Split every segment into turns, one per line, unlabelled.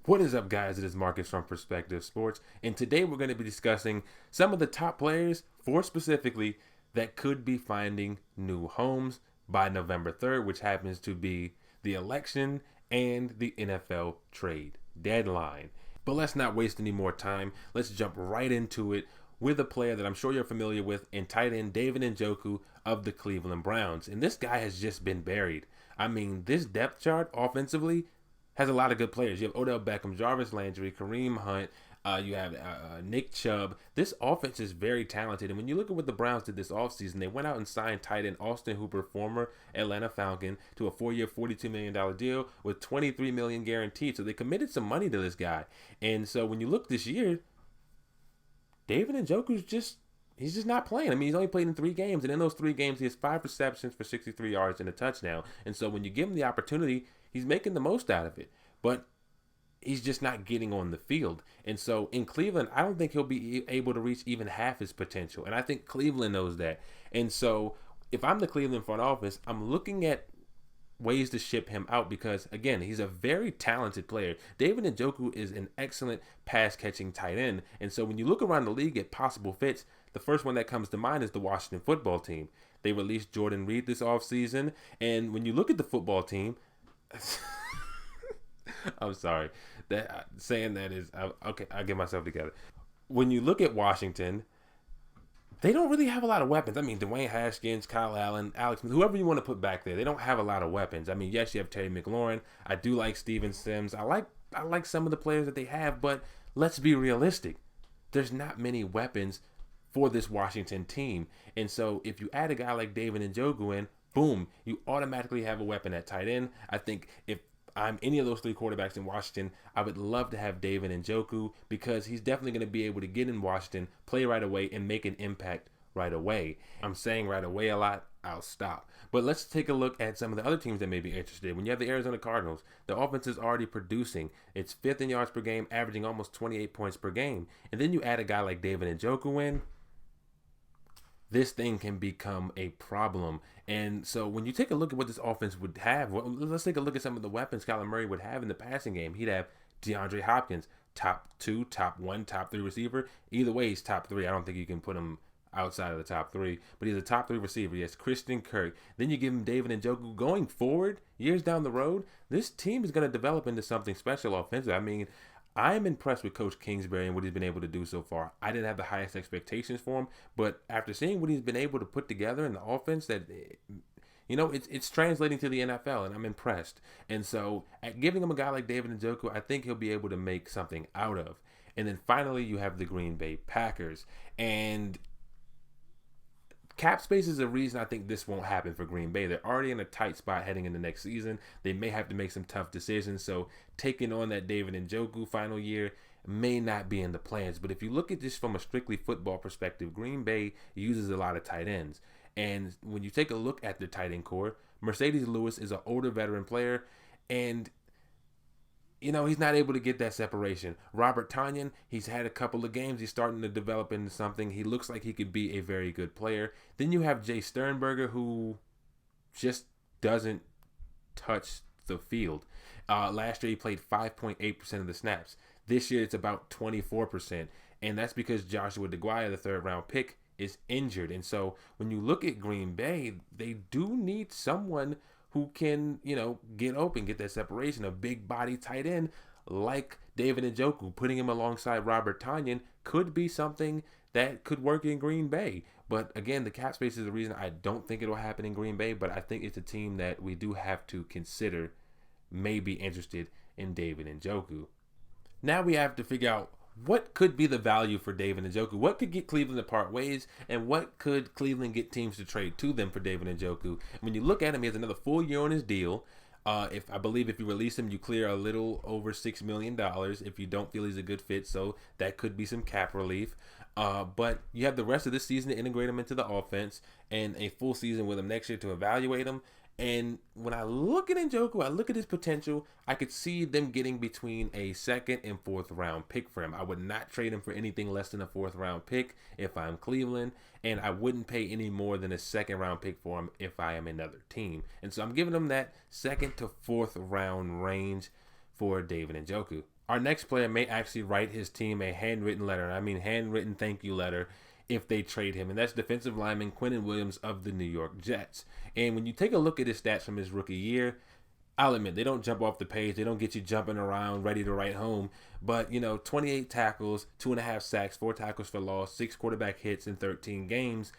What is up, guys? It is Marcus from Perspective Sports, and today we're going to be discussing some of the top players, for specifically, that could be finding new homes by November 3rd, which happens to be the election and the NFL trade deadline. But let's not waste any more time. Let's jump right into it with a player that I'm sure you're familiar with in tight end David Njoku of the Cleveland Browns. And this guy has just been buried. I mean, this depth chart offensively has a lot of good players. You have Odell Beckham, Jarvis Landry, Kareem Hunt. You have Nick Chubb. This offense is very talented. And when you look at what the Browns did this offseason, they went out and signed tight end Austin Hooper, former Atlanta Falcon, to a 4-year, $42 million deal with $23 million guaranteed. So they committed some money to this guy. And so when you look this year, David Njoku's he's just not playing. I mean, he's only played in 3 games. And in those 3 games, he has 5 receptions for 63 yards and a touchdown. And so when you give him the opportunity, he's making the most out of it. But he's just not getting on the field. And so in Cleveland, I don't think he'll be able to reach even half his potential. And I think Cleveland knows that. And so if I'm the Cleveland front office, I'm looking at ways to ship him out because, again, he's a very talented player. David Njoku is an excellent pass-catching tight end. And so when you look around the league at possible fits, the first one that comes to mind is the Washington football team. They released Jordan Reed this offseason. And when you look at the football team, I'm sorry. That saying that is okay. I'll get myself together. When you look at Washington, they don't really have a lot of weapons. I mean, Dwayne Haskins, Kyle Allen, Alex Smith, whoever you want to put back there, they don't have a lot of weapons. I mean, yes, you have Terry McLaurin. I do like Steven Sims. I like some of the players that they have, but let's be realistic. There's not many weapons for this Washington team. And so if you add a guy like David Njoku in, boom, you automatically have a weapon at tight end. I think if I'm any of those 3 quarterbacks in Washington, I would love to have David Njoku because he's definitely going to be able to get in Washington, play right away, and make an impact right away. I'm saying right away a lot. I'll stop. But let's take a look at some of the other teams that may be interested. When you have the Arizona Cardinals, the offense is already producing. It's 5th in yards per game, averaging almost 28 points per game. And then you add a guy like David Njoku in, this thing can become a problem. And so when you take a look at what this offense would have, let's take a look at some of the weapons Kyler Murray would have in the passing game. He'd have DeAndre Hopkins, top 2, top 1, top 3 receiver. Either way, he's top 3. I don't think you can put him outside of the top 3, but he's a top 3 receiver. He has Christian Kirk. Then you give him David Njoku. Going forward, years down the road, this team is going to develop into something special offensively. I mean, I'm impressed with Coach Kingsbury and what he's been able to do so far. I didn't have the highest expectations for him, but after seeing what he's been able to put together in the offense, that it's translating to the NFL, and I'm impressed. And so, at giving him a guy like David Njoku, I think he'll be able to make something out of. And then finally, you have the Green Bay Packers, and cap space is a reason I think this won't happen for Green Bay. They're already in a tight spot heading into next season. They may have to make some tough decisions. So taking on that David Njoku final year may not be in the plans. But if you look at this from a strictly football perspective, Green Bay uses a lot of tight ends. And when you take a look at the tight end core, Mercedes Lewis is an older veteran player, and he's not able to get that separation. Robert Tonyan, he's had a couple of games. He's starting to develop into something. He looks like he could be a very good player. Then you have Jay Sternberger, who just doesn't touch the field. Last year, he played 5.8% of the snaps. This year, it's about 24%. And that's because Joshua DeGuara, the 3rd-round pick, is injured. And so when you look at Green Bay, they do need someone who can, get open, get that separation. A big body tight end like David Njoku, putting him alongside Robert Tonyan could be something that could work in Green Bay. But again, the cap space is the reason I don't think it'll happen in Green Bay, but I think it's a team that we do have to consider may be interested in David Njoku. Now we have to figure out what could be the value for David Njoku? What could get Cleveland to part ways? And what could Cleveland get teams to trade to them for David Njoku? When you look at him, he has another full year on his deal. If you release him, you clear a little over $6 million if you don't feel he's a good fit. So that could be some cap relief. But you have the rest of this season to integrate him into the offense and a full season with him next year to evaluate him. And when I look at Njoku, I look at his potential, I could see them getting between a 2nd and 4th round pick for him. I would not trade him for anything less than a 4th round pick if I'm Cleveland, and I wouldn't pay any more than a 2nd round pick for him if I am another team. And so I'm giving him that 2nd to 4th round range for David Njoku. our next player may actually write his team a handwritten letter. I mean, handwritten thank you letter if they trade him. And that's defensive lineman Quintin Williams of the New York Jets. And when you take a look at his stats from his rookie year, I'll admit, they don't jump off the page. They don't get you jumping around, ready to write home. But, 28 tackles, 2.5 sacks, 4 tackles for loss, 6 quarterback hits in 13 games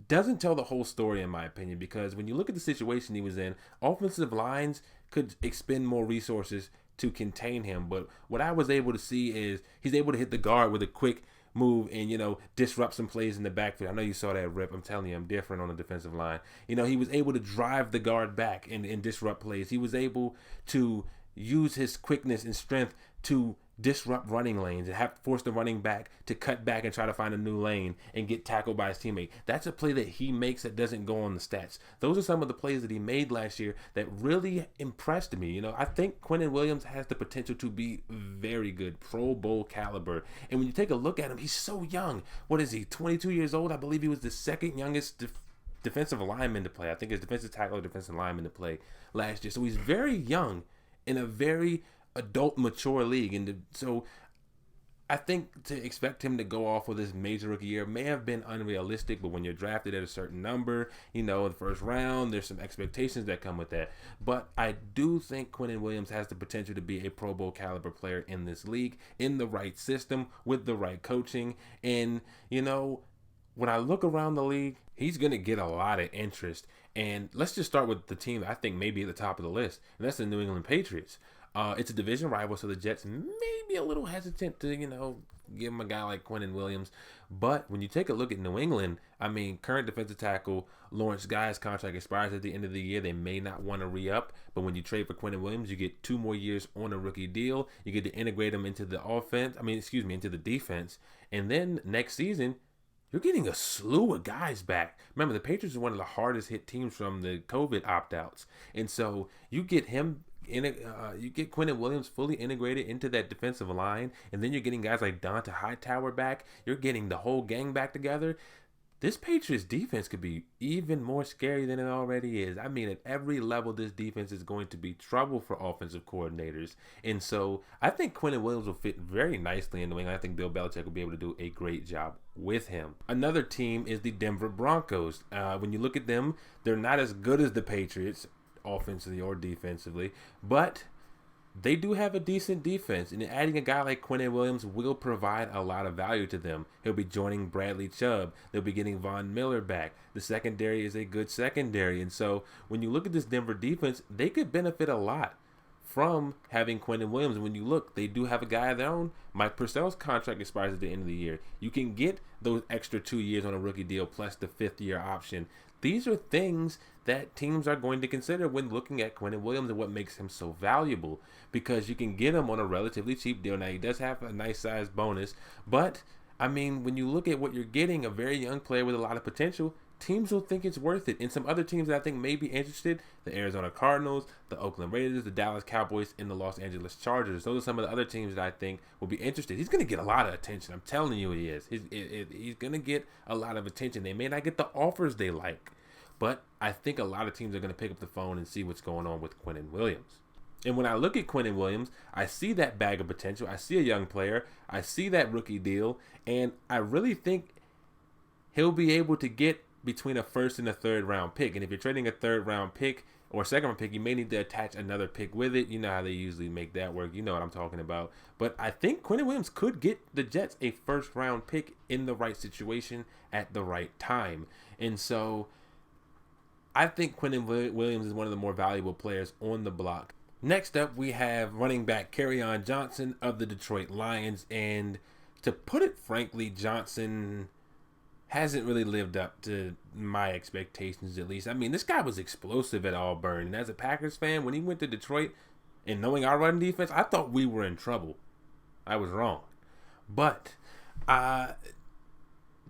doesn't tell the whole story, in my opinion, because when you look at the situation he was in, offensive lines could expend more resources to contain him. But what I was able to see is he's able to hit the guard with a quick move and, disrupt some plays in the backfield. I know you saw that rip. I'm telling you, I'm different on the defensive line. He was able to drive the guard back and disrupt plays. He was able to use his quickness and strength to disrupt running lanes and have force the running back to cut back and try to find a new lane and get tackled by his teammate. That's a play that he makes that doesn't go on the stats. Those are some of the plays that he made last year that really impressed me. I think Quintin Williams has the potential to be very good, Pro Bowl caliber. And when you take a look at him, he's so young. What is he, 22 years old? I believe he was the second youngest defensive lineman to play. I think his defensive tackle or defensive lineman to play last year. So he's very young in a very adult, mature league. And so I think to expect him to go off with his major rookie year may have been unrealistic, but when you're drafted at a certain number, in the first round, there's some expectations that come with that. But I do think Quintin Williams has the potential to be a Pro Bowl caliber player in this league, in the right system, with the right coaching. And, when I look around the league, he's going to get a lot of interest. And let's just start with the team I think may be at the top of the list, and that's the New England Patriots. It's a division rival, so the Jets may be a little hesitant to, give him a guy like Quintin Williams. But when you take a look at New England, current defensive tackle Lawrence Guy's contract expires at the end of the year. They may not want to re-up, but when you trade for Quintin Williams, you get 2 more years on a rookie deal. You get to integrate him into the into the defense. And then next season, you're getting a slew of guys back. Remember, the Patriots are one of the hardest hit teams from the COVID opt-outs. And so you get him you get Quintin Williams fully integrated into that defensive line, and then you're getting guys like Donta Hightower back. You're getting the whole gang back together. This Patriots defense could be even more scary than it already is. At every level, this defense is going to be trouble for offensive coordinators. And so I think Quintin Williams will fit very nicely in New England. I think Bill Belichick will be able to do a great job with him. Another team is the Denver Broncos. When you look at them, they're not as good as the Patriots, offensively or defensively, but they do have a decent defense, and adding a guy like Quintin Williams will provide a lot of value to them. He'll be joining Bradley Chubb. They'll be getting Von Miller back. The secondary is a good secondary, and so when you look at this Denver defense, they could benefit a lot from having Quintin Williams. And when you look, they do have a guy of their own. Mike Purcell's contract expires at the end of the year. You can get those extra 2 years on a rookie deal plus the 5th-year option. These are things that teams are going to consider when looking at Quintin Williams and what makes him so valuable, because you can get him on a relatively cheap deal. Now, he does have a nice size bonus, but when you look at what you're getting, a very young player with a lot of potential, teams will think it's worth it. And some other teams that I think may be interested, the Arizona Cardinals, the Oakland Raiders, the Dallas Cowboys, and the Los Angeles Chargers. Those are some of the other teams that I think will be interested. He's going to get a lot of attention. I'm telling you he is. He's going to get a lot of attention. They may not get the offers they like, but I think a lot of teams are going to pick up the phone and see what's going on with Quintin Williams. And when I look at Quintin Williams, I see that bag of potential. I see a young player. I see that rookie deal. And I really think he'll be able to get between a 1st and a 3rd round pick. And if you're trading a 3rd round pick or a 2nd round pick, you may need to attach another pick with it. You know how they usually make that work. You know what I'm talking about. But I think Quintin Williams could get the Jets a 1st round pick in the right situation at the right time. And so I think Quintin Williams is one of the more valuable players on the block. Next up, we have running back Kerryon Johnson of the Detroit Lions. And to put it frankly, Johnson hasn't really lived up to my expectations, at least. This guy was explosive at Auburn. And as a Packers fan, when he went to Detroit and knowing our run defense, I thought we were in trouble. I was wrong. But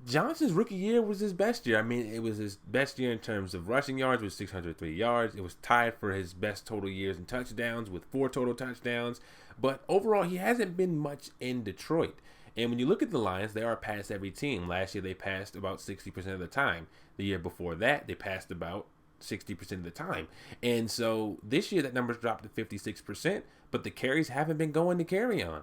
Johnson's rookie year was his best year. It was his best year in terms of rushing yards with 603 yards. It was tied for his best total years in touchdowns with 4 total touchdowns. But overall, he hasn't been much in Detroit. And when you look at the Lions, they are a pass-every team. Last year, they passed about 60% of the time. The year before that, they passed about 60% of the time. And so this year that number's dropped to 56%, but the carries haven't been going to Kerryon.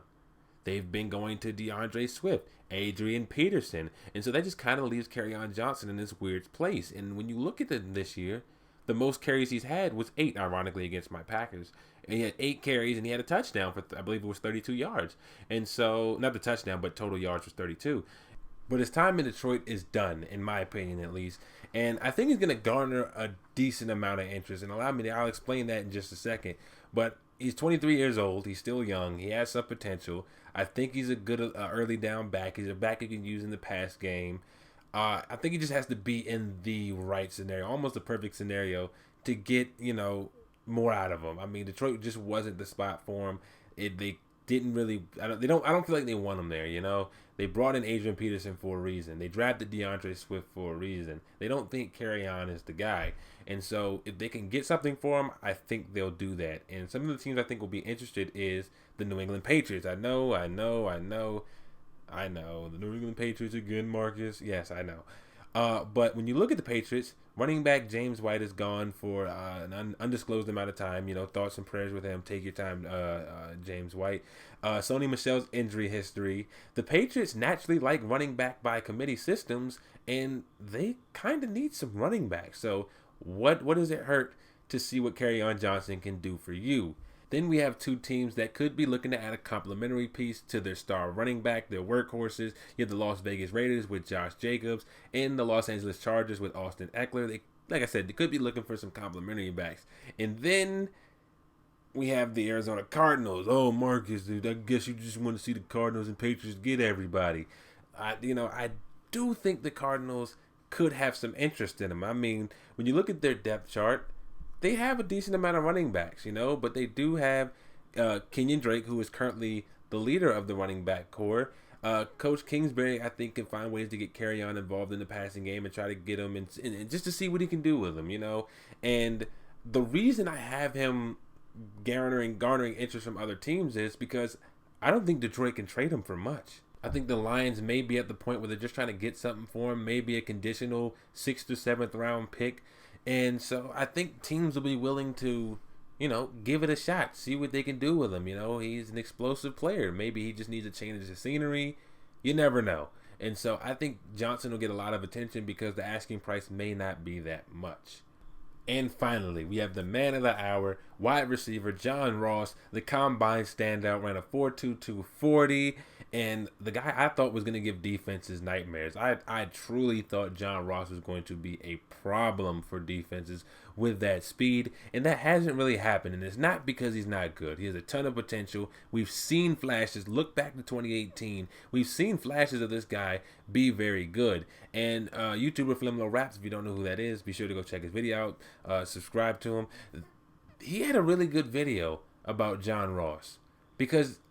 They've been going to DeAndre Swift, Adrian Peterson. And so that just kind of leaves Kerryon Johnson in this weird place. And when you look at them this year, the most carries he's had was 8, ironically, against my Packers. And he had 8 carries and he had a touchdown for, I believe it was 32 yards. And so, not the touchdown, but total yards was 32. But his time in Detroit is done, in my opinion at least. And I think he's going to garner a decent amount of interest. And I'll explain that in just a second. But he's 23 years old. He's still young. He has some potential. I think he's a good early down back. He's a back you can use in the pass game. I think he just has to be in the right scenario, almost a perfect scenario to get, more out of him. I mean, Detroit just wasn't the spot for him. They didn't really. I don't feel like they want him there. They brought in Adrian Peterson for a reason. They drafted DeAndre Swift for a reason. They don't think Kerryon is the guy. And so if they can get something for him, I think they'll do that. And some of the teams I think will be interested is the New England Patriots. I know. The New England Patriots are good, Marcus. Yes, I know. But when you look at the Patriots, running back James White is gone for an undisclosed amount of time. Thoughts and prayers with him. Take your time, James White. Sony Michel's injury history. The Patriots naturally like running back by committee systems, and they kind of need some running backs. So what does it hurt to see what Kerryon Johnson can do for you? Then we have 2 teams that could be looking to add a complimentary piece to their star running back, their workhorses. You have the Las Vegas Raiders with Josh Jacobs and the Los Angeles Chargers with Austin Eckler. Like I said, they could be looking for some complimentary backs. And then we have the Arizona Cardinals. Oh, Marcus, dude, I guess you just want to see the Cardinals and Patriots get everybody. I do think the Cardinals could have some interest in them. I mean, when you look at their depth chart, they have a decent amount of running backs, but they do have Kenyon Drake, who is currently the leader of the running back core. Coach Kingsbury, I think, can find ways to get Kerryon involved in the passing game and try to get him and just to see what he can do with him, And the reason I have him garnering interest from other teams is because I don't think Detroit can trade him for much. I think the Lions may be at the point where they're just trying to get something for him, maybe a conditional 6th or 7th round pick. And so I think teams will be willing to, give it a shot, see what they can do with him. He's an explosive player. Maybe he just needs a change of scenery. You never know. And so I think Johnson will get a lot of attention because the asking price may not be that much. And finally, we have the man of the hour, wide receiver John Ross, the combine standout, ran a 4.22 40. And the guy I thought was going to give defenses nightmares. I truly thought John Ross was going to be a problem for defenses with that speed. And that hasn't really happened. And it's not because he's not good. He has a ton of potential. We've seen flashes. Look back to 2018. We've seen flashes of this guy be very good. And YouTuber Flimlo Raps, if you don't know who that is, be sure to go check his video out. Subscribe to him. He had a really good video about John Ross.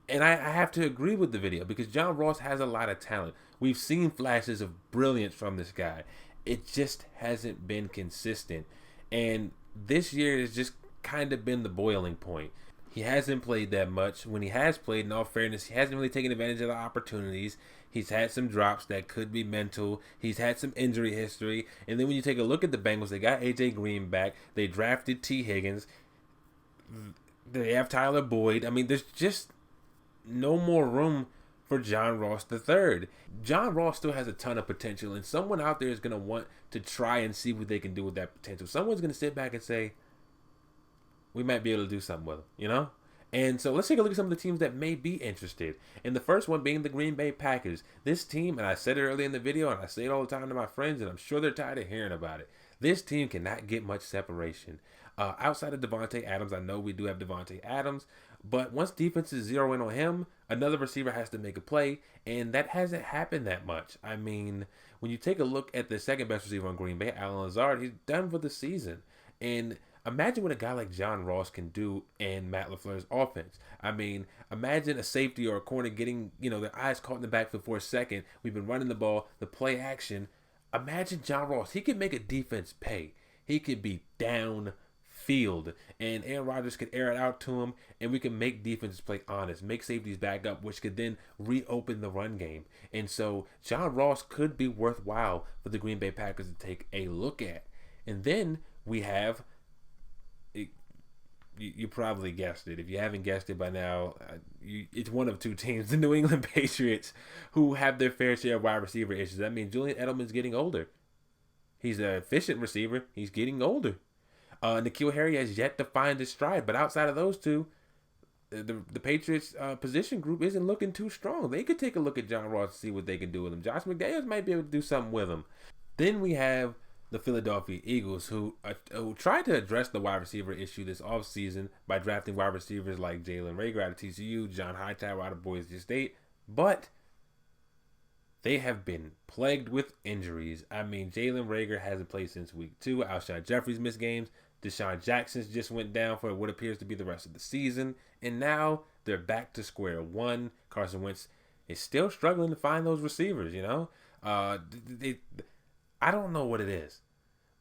And I have to agree with the video because John Ross has a lot of talent. We've seen flashes of brilliance from this guy. It just hasn't been consistent. And this year has just kind of been the boiling point. He hasn't played that much. When he has played, in all fairness, he hasn't really taken advantage of the opportunities. He's had some drops that could be mental. He's had some injury history. And then when you take a look at the Bengals, they got A.J. Green back. They drafted T. Higgins. They have Tyler Boyd. I mean, there's just no more room for John Ross III. John Ross still has a ton of potential, and someone out there is going to want to try and see what they can do with that potential. Someone's going to sit back and say, we might be able to do something with him, And so let's take a look at some of the teams that may be interested. And the first one being the Green Bay Packers. This team, and I said it earlier in the video, and I say it all the time to my friends, and I'm sure they're tired of hearing about it. This team cannot get much separation. Outside of Devontae Adams, I know we do have Devontae Adams, but once defenses zero in on him, another receiver has to make a play, and that hasn't happened that much. I mean, when you take a look at the second best receiver on Green Bay, Allen Lazard, he's done for the season. And imagine what a guy like John Ross can do in Matt LaFleur's offense. I mean, imagine a safety or a corner getting, their eyes caught in the backfield for a second. We've been running the ball, the play action. Imagine John Ross. He could make a defense pay. He could be downfield, and Aaron Rodgers could air it out to him, and we can make defenses play honest, make safeties back up, which could then reopen the run game. And so John Ross could be worthwhile for the Green Bay Packers to take a look at. And then we have you probably guessed it. If you haven't guessed it by now, it's one of two teams, the New England Patriots, who have their fair share of wide receiver issues. That means Julian Edelman's getting older. He's an efficient receiver. He's getting older. N'Keal Harry has yet to find his stride, but outside of those two, the Patriots position group isn't looking too strong. They could take a look at John Ross and see what they can do with him. Josh McDaniels might be able to do something with him. Then we have the Philadelphia Eagles, who tried to address the wide receiver issue this offseason by drafting wide receivers like Jalen Reagor out of TCU, John Hightower out of Boise State, but they have been plagued with injuries. I mean, Jalen Reagor hasn't played since week 2. Alshon Jeffrey's missed games. Deshaun Jackson's just went down for what appears to be the rest of the season. And now they're back to square one. Carson Wentz is still struggling to find those receivers, you know? I don't know what it is,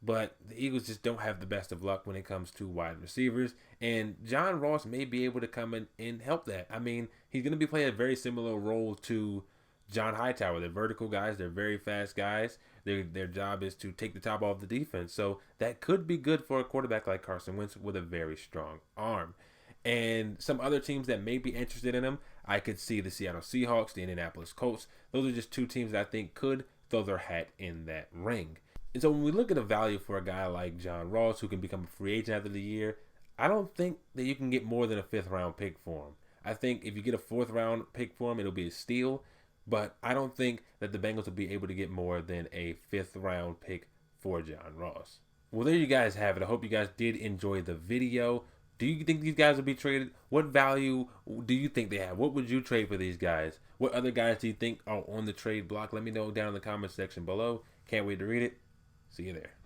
but the Eagles just don't have the best of luck when it comes to wide receivers. And John Ross may be able to come in and help that. I mean, he's going to be playing a very similar role to John Hightower. They're vertical guys. They're very fast guys. Their job is to take the top off the defense. So that could be good for a quarterback like Carson Wentz with a very strong arm. And some other teams that may be interested in him, I could see the Seattle Seahawks, the Indianapolis Colts. Those are just two teams that I think could throw their hat in that ring. And so when we look at a value for a guy like John Ross, who can become a free agent after the year, I don't think that you can get more than a 5th round pick for him. I think if you get a 4th round pick for him, it'll be a steal. But I don't think that the Bengals will be able to get more than a 5th round pick for John Ross. Well, there you guys have it. I hope you guys did enjoy the video. Do you think these guys will be traded? What value do you think they have? What would you trade for these guys? What other guys do you think are on the trade block? Let me know down in the comment section below. Can't wait to read it. See you there.